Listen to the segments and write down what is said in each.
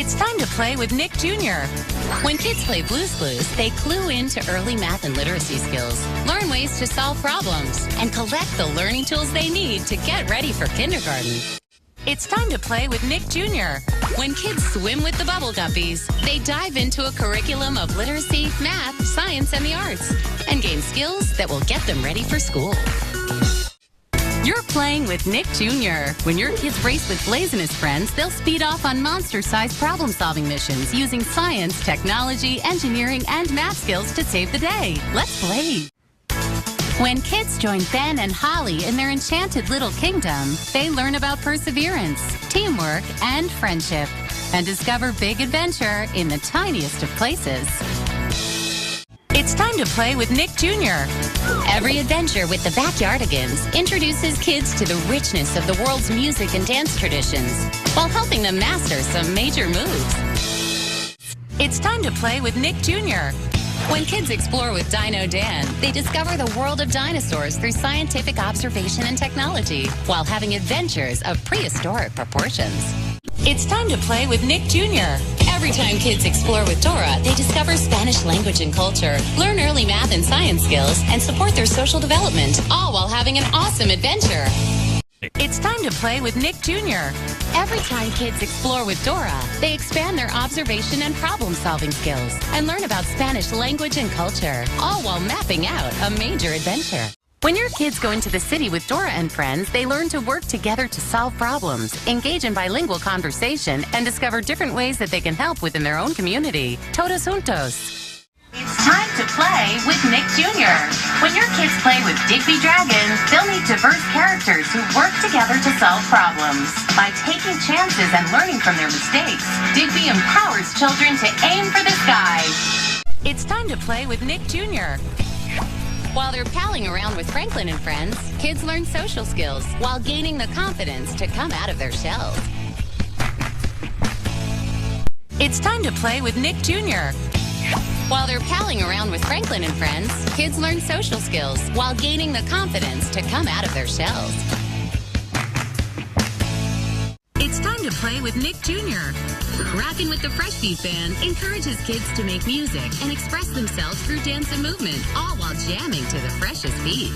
It's time to play with Nick Jr. When kids play Blues Clues, they clue into early math and literacy skills, learn ways to solve problems, and collect the learning tools they need to get ready for kindergarten. It's time to play with Nick Jr. When kids swim with the Bubble Guppies, they dive into a curriculum of literacy, math, science, and the arts, and gain skills that will get them ready for school. You're playing with Nick Jr. When your kids race with Blaze and his friends, they'll speed off on monster-sized problem-solving missions using science, technology, engineering, and math skills to save the day. Let's play. When kids join Ben and Holly in their enchanted little kingdom, they learn about perseverance, teamwork, and friendship, and discover big adventure in the tiniest of places. It's time to play with Nick Jr. Every adventure with the Backyardigans introduces kids to the richness of the world's music and dance traditions while helping them master some major moves. It's time to play with Nick Jr. When kids explore with Dino Dan, they discover the world of dinosaurs through scientific observation and technology while having adventures of prehistoric proportions. It's time to play with Nick Jr. Every time kids explore with Dora, they discover Spanish language and culture, learn early math and science skills, and support their social development, all while having an awesome adventure. It's time to play with Nick Jr. Every time kids explore with Dora, they expand their observation and problem-solving skills and learn about Spanish language and culture, all while mapping out a major adventure. When your kids go into the city with Dora and friends, they learn to work together to solve problems, engage in bilingual conversation, and discover different ways that they can help within their own community. Todos juntos. It's time to play with Nick Jr. When your kids play with Digby Dragons, they'll meet diverse characters who work together to solve problems. By taking chances and learning from their mistakes, Digby empowers children to aim for the sky. It's time to play with Nick Jr. While they're palling around with Franklin and friends, kids learn social skills while gaining the confidence to come out of their shells. It's time to play with Nick Jr. While they're palling around with Franklin and friends, kids learn social skills while gaining the confidence to come out of their shells. It's time to play with Nick Jr. Rockin' with the Fresh Beat Band encourages kids to make music and express themselves through dance and movement, all while jamming to the freshest beats.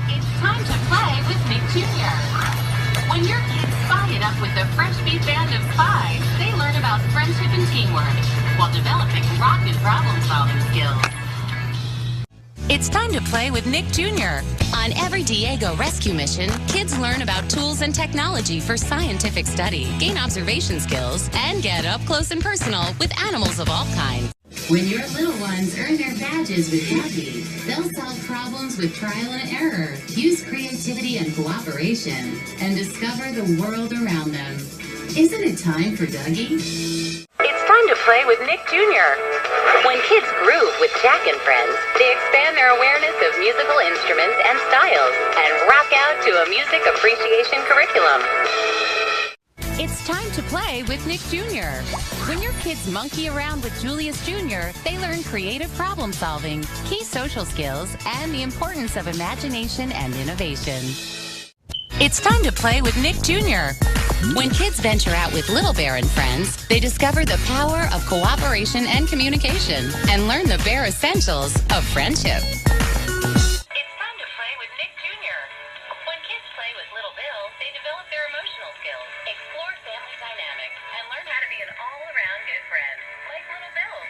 It's time to play with Nick Jr. When your kids spy it up with the Fresh Beat Band of Spies, they learn about friendship and teamwork while developing rockin' problem-solving skills. It's time to play with Nick Jr. On every Diego rescue mission, kids learn about tools and technology for scientific study, gain observation skills, and get up close and personal with animals of all kinds. When your little ones earn their badges with Dougie, they'll solve problems with trial and error, use creativity and cooperation, and discover the world around them. Isn't it time for Dougie? It's time to play with Nick Jr. When kids groove with Jack and friends, they expand their awareness of musical instruments and styles and rock out to a music appreciation curriculum. It's time to play with Nick Jr. When your kids monkey around with Julius Jr., they learn creative problem solving, key social skills, and the importance of imagination and innovation. It's time to play with Nick Jr. When kids venture out with Little Bear and friends, they discover the power of cooperation and communication and learn the bare essentials of friendship. It's time to play with Nick Jr. When kids play with Little Bill, they develop their emotional skills, explore family dynamics, and learn how to be an all-around good friend, like Little Bill.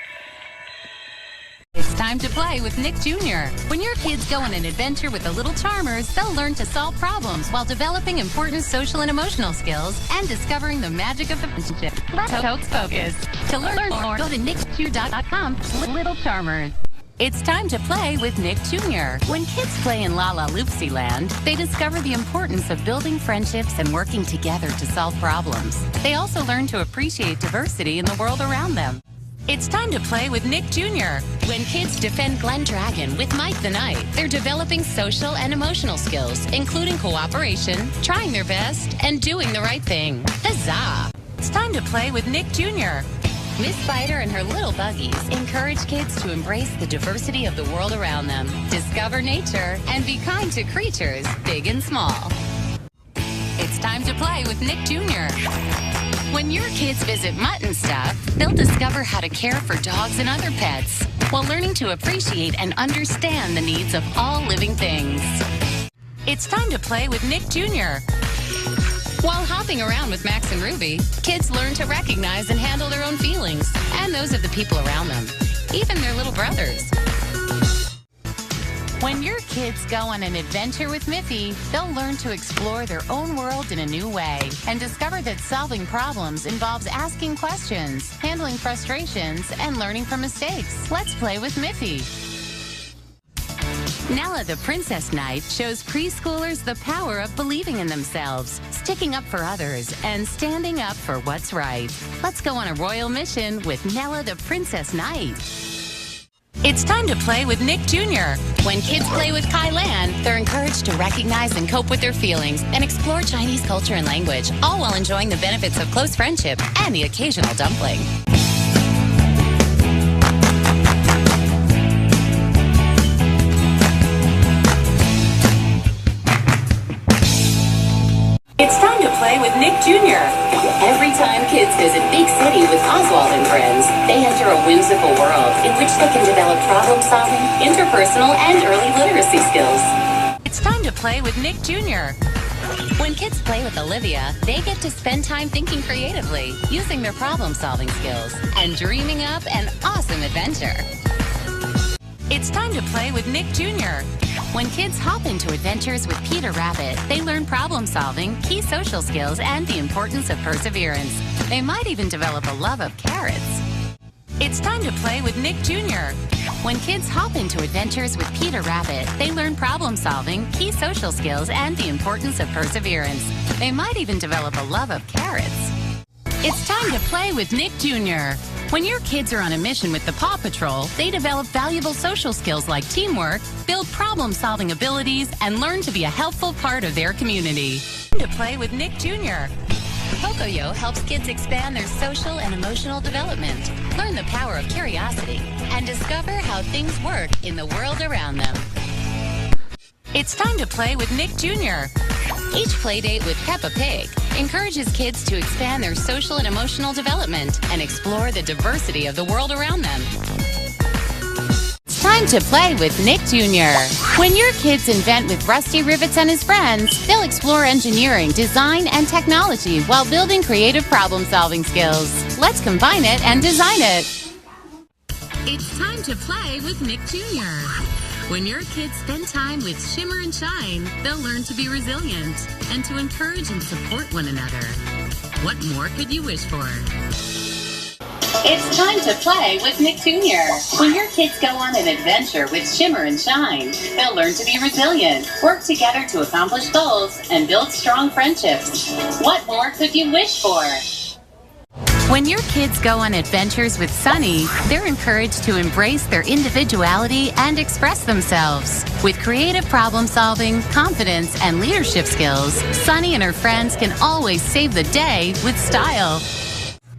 It's time to play with Nick Jr. When your kids go on an adventure with the Little Charmers, they'll learn to solve problems while developing important social and emotional skills and discovering the magic of the friendship. Let's focus. To learn more, go to nickjr.com. Little Charmers. It's time to play with Nick Jr. When kids play in La La Loopsy Land, they discover the importance of building friendships and working together to solve problems. They also learn to appreciate diversity in the world around them. It's time to play with Nick Jr. When kids defend Glen Dragon with Mike the Knight, they're developing social and emotional skills, including cooperation, trying their best, and doing the right thing. Huzzah! It's time to play with Nick Jr. Miss Spider and her little buggies encourage kids to embrace the diversity of the world around them, discover nature, and be kind to creatures, big and small. It's time to play with Nick Jr. When your kids visit Mutt and Stuff, they'll discover how to care for dogs and other pets while learning to appreciate and understand the needs of all living things. It's time to play with Nick Jr. While hopping around with Max and Ruby, kids learn to recognize and handle their own feelings and those of the people around them, even their little brothers. When your kids go on an adventure with Miffy, they'll learn to explore their own world in a new way and discover that solving problems involves asking questions, handling frustrations, and learning from mistakes. Let's play with Miffy. Nella the Princess Knight shows preschoolers the power of believing in themselves, sticking up for others, and standing up for what's right. Let's go on a royal mission with Nella the Princess Knight. It's time to play with Nick Jr. When kids play with Kai Lan, they're encouraged to recognize and cope with their feelings and explore Chinese culture and language, all while enjoying the benefits of close friendship and the occasional dumpling. It's time to play with Nick Jr. Every time kids visit Big City with Oswald and friends, they enter a whimsical world in which they can develop problem-solving, interpersonal, and early literacy skills. It's time to play with Nick Jr. When kids play with Olivia, they get to spend time thinking creatively, using their problem-solving skills, and dreaming up an awesome adventure. It's time to play with Nick Jr. When kids hop into adventures with Peter Rabbit, they learn problem-solving, key social skills, and the importance of perseverance. They might even develop a love of carrots. It's time to play with Nick Jr. When kids hop into adventures with Peter Rabbit, they learn problem-solving, key social skills, and the importance of perseverance. They might even develop a love of carrots. It's time to play with Nick Jr. When your kids are on a mission with the Paw Patrol, they develop valuable social skills like teamwork, build problem-solving abilities, and learn to be a helpful part of their community. To play with Nick Jr. Pocoyo helps kids expand their social and emotional development, learn the power of curiosity, and discover how things work in the world around them. It's time to play with Nick Jr. Each playdate with Peppa Pig encourages kids to expand their social and emotional development and explore the diversity of the world around them. It's time to play with Nick Jr. When your kids invent with Rusty Rivets and his friends, they'll explore engineering, design, and technology while building creative problem-solving skills. Let's combine it and design it. It's time to play with Nick Jr. When your kids spend time with Shimmer and Shine, they'll learn to be resilient and to encourage and support one another. What more could you wish for? It's time to play with Nick Jr. When your kids go on an adventure with Shimmer and Shine, they'll learn to be resilient, work together to accomplish goals, and build strong friendships. What more could you wish for? When your kids go on adventures with Sunny, they're encouraged to embrace their individuality and express themselves. With creative problem-solving, confidence, and leadership skills, Sunny and her friends can always save the day with style.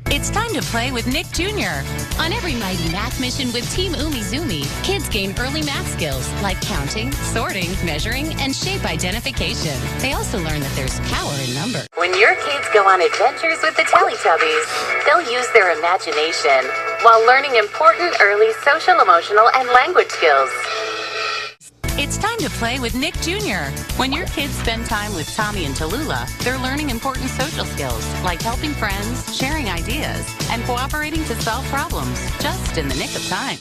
It's time to play with Nick Jr. On every mighty math mission with Team Umizoomi, kids gain early math skills like counting, sorting, measuring, and shape identification. They also learn that there's power in number. When your kids go on adventures with the Teletubbies, they'll use their imagination while learning important early social, emotional, and language skills. It's time to play with Nick Jr. When your kids spend time with Tommy and Tallulah, they're learning important social skills like helping friends, sharing ideas, and cooperating to solve problems just in the nick of time.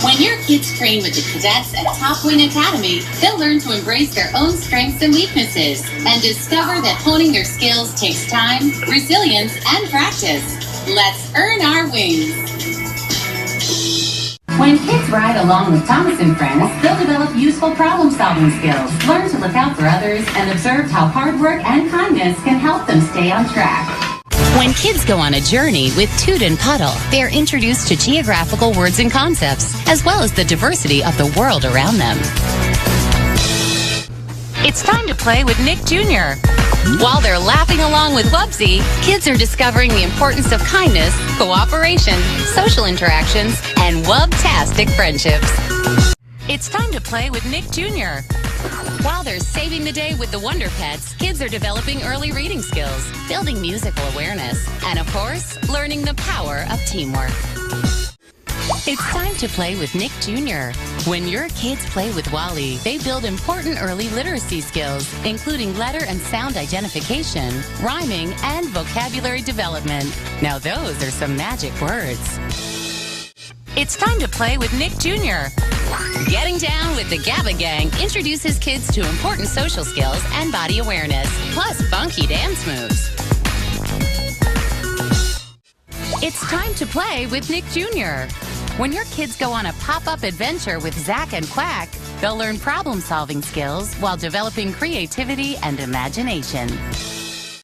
When your kids train with the cadets at Top Wing Academy, they'll learn to embrace their own strengths and weaknesses and discover that honing their skills takes time, resilience, and practice. Let's earn our wings. When kids ride along with Thomas and friends, they'll develop useful problem-solving skills, learn to look out for others, and observe how hard work and kindness can help them stay on track. When kids go on a journey with Toot and Puddle, they're introduced to geographical words and concepts, as well as the diversity of the world around them. It's time to play with Nick Jr. While they're laughing along with Wubsy, kids are discovering the importance of kindness, cooperation, social interactions, and wub-tastic friendships. It's time to play with Nick Jr. While they're saving the day with the Wonder Pets, kids are developing early reading skills, building musical awareness, and of course, learning the power of teamwork. It's time to play with Nick Jr. When your kids play with Wally, they build important early literacy skills, including letter and sound identification, rhyming, and vocabulary development. Now those are some magic words. It's time to play with Nick Jr. Getting Down with the GABA Gang introduces kids to important social skills and body awareness, plus funky dance moves. It's time to play with Nick Jr. When your kids go on a pop-up adventure with Zach and Quack, they'll learn problem-solving skills while developing creativity and imagination.